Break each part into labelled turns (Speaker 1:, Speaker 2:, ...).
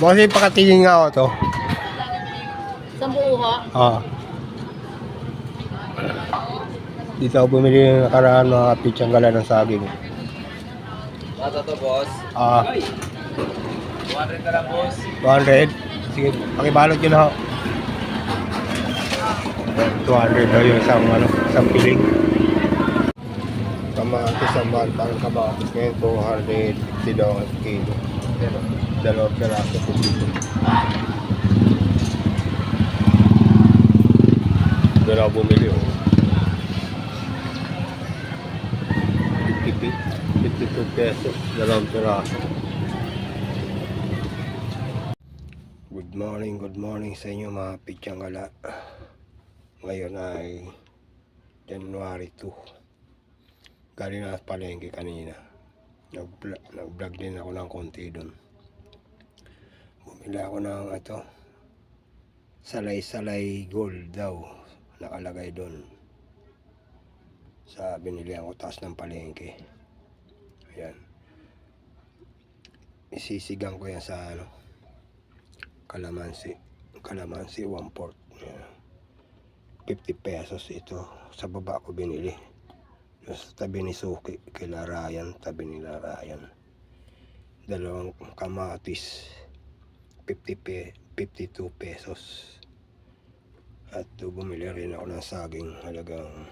Speaker 1: Kasi pakatingin nga ako to.
Speaker 2: Sa buho?
Speaker 1: Oo. Dito ako bumili ng nakaraan mga pitsang gala ng saging.
Speaker 3: Bata to, boss. 200 ka lang, boss.
Speaker 1: 200? Sige, pakibalot yun ako. 200 daw yung isang piling. Kamatis ang mahal pang kamatis ngayon, 250 daw ang kilo. Dalawang peraso po dito. Doon ako bumili oh. 52 pesos, dalawang peraso. Good morning sa inyo mga pitsang gala. Ngayon ay January 2. Galing na palengke kanina. Nag-vlog din ako ng konti doon. Bumili ako ng salay-salay gold daw. Nakalagay doon. Sa binilihan ko taas ng palengke. Ayan. Isisigang ko yan sa kalamansi. Kalamansi 1/4. Ayan. 50 pesos ito. Sa baba ko binili. Sa tabi ni Suki, kila Ryan, tabi nila Ryan. Dalawang kamatis, 52 pesos. At bumili rin ako ng saging, halagang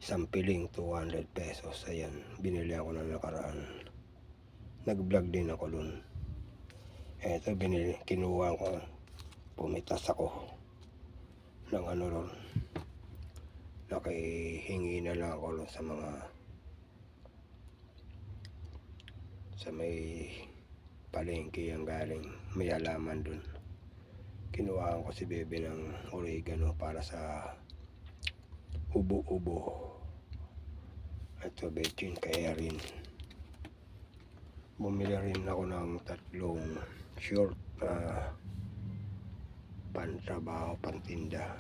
Speaker 1: isang piling, 200 pesos. Ayan, binili ako na nakaraan. Nag-vlog din ako dun. Eto, kinuha ko, pumitas ako ng ron. Nakihingi na lang ako sa may palengke yung galing, may alaman dun. Kinuhaan ko si Bebe ng oregano para sa ubo-ubo. Ito betchin kaya rin. Bumili rin ako ng 3 short pantrabaho, pantinda.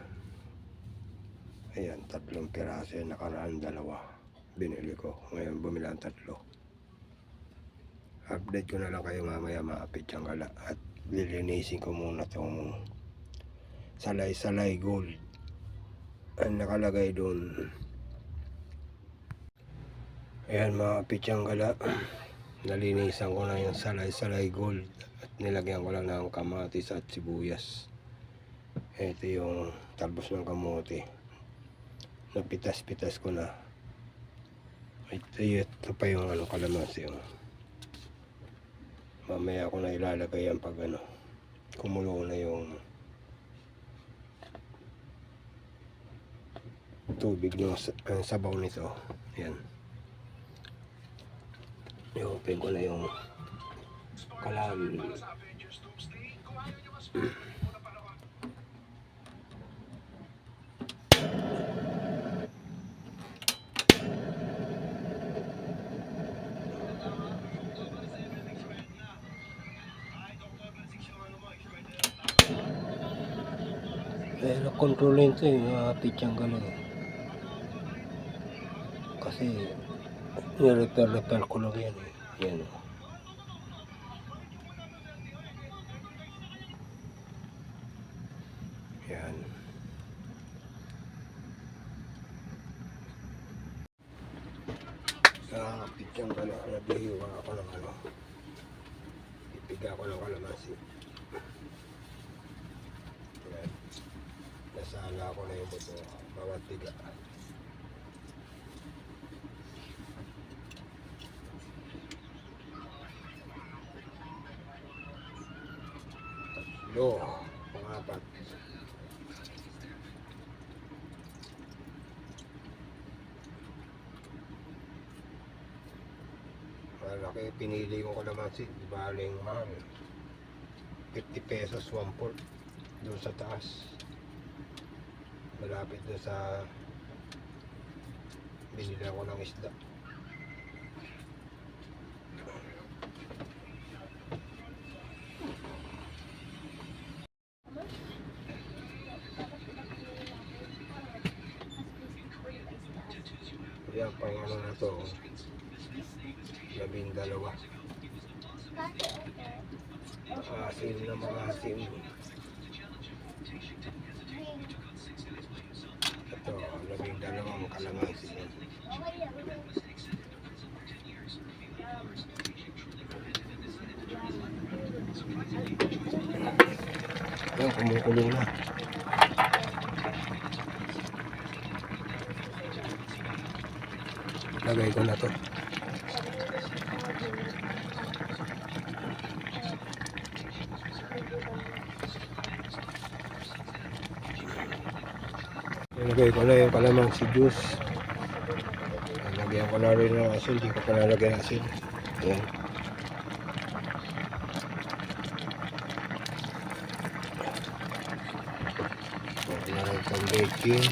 Speaker 1: Ayan, 3 piraso yan, nakaraan 2 binili ko. Ngayon bumili ang 3. Update ko na lang kayo mamaya mga pitsang gala. At lilinisin ko muna itong salay-salay gold. Ang nakalagay doon. Ayan mga pitsang gala. Nalinisan ko na yung salay-salay gold. At nilagyan ko lang ng kamatis at sibuyas. Ito yung talbos ng kamote. Napitas-pitas ko na. Ito pa yung kalamansi. Mamaya ko na ilalagay yan pag kumulo na yung tubig ng sabaw nito. Yan. I-open ko na yung kalan. Nakontrolin ito yung pitsang gano'n. Kasi nirepair ko lang yan. Yan. Yan. Sa pitsang gano'n, naghihiwa ako ng ipiga ko ng kalamansi. Nasala ko na yung buto, bawat tiga. Tatlo, pangapat. Malaki pinili ko kalamansi, baling mahal. 50 pesos 1/4 doon sa taas. Malapit na sa binili ako ng isda. Kaya pang na to, 12. asin na mga asin. Ito, 12 kalamansi. Ayan, kumukulo na. Lagay ko na to. Ilagay ko na yung kalamansi juice. Lagyan ko na rin ng asin. Hindi ko pa nalagyan ng asin. Ayan. Huwag na rin itong baking.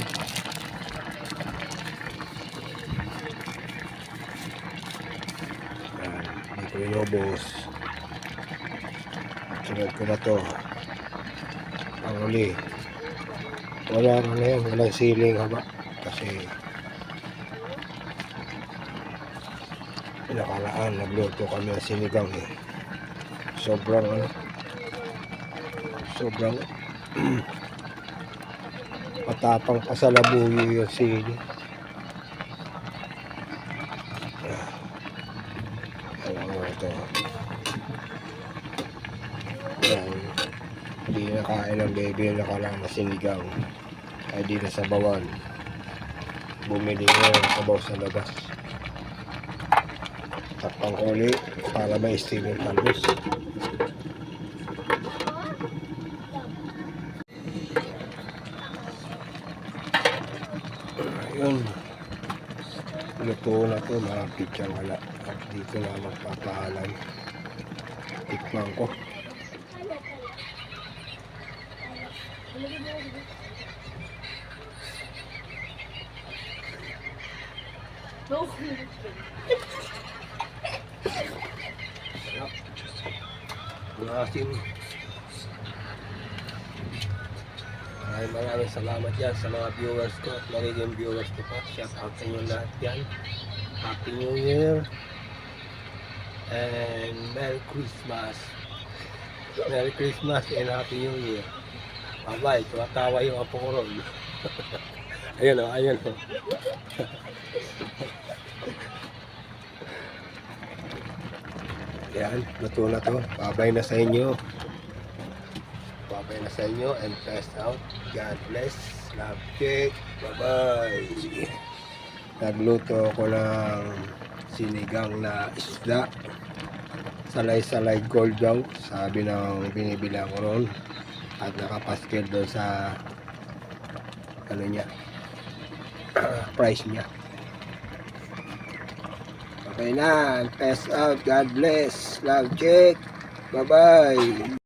Speaker 1: Ayan. Hindi ko inubos. Sunod ko na to. Panguli. Wala na yan, walang siling haba kasi nakalaan, nagluto kami ng sinigang eh. Sobrang matapang pa sa labuyo yung sili. Alam mo ito. Yan. Hindi na kain ng baby, nakalaan na sinigang. Ay di na sabawan. Bumili nga ng sabaw sa labas. Takpang uli para may steam yung talbos. Ayun. Luto na to, malapit siyang wala. At dito na magpapaalam. Tikman ko. Asin. Maraming salamat yan sa mga viewers ko at magiging viewers ko pa. Shout out sa inyo lahat yan. Happy New Year and Merry Christmas. Merry Christmas and Happy New Year. Bye-bye. Tumatawa yung apo ko ron. Ayan o, ayan o. Yan, luto na to. Babay na sa inyo. Babay na sa inyo and press out. God bless. Love cake. Bye-bye. Nagluto ako ng sinigang na isda. Salay-salay gold daw. Sabi ng binibilang ko ron. At nakapaskel doon sa ano niya. Price niya. Okay na. Pass out. God bless. Love check. Bye-bye.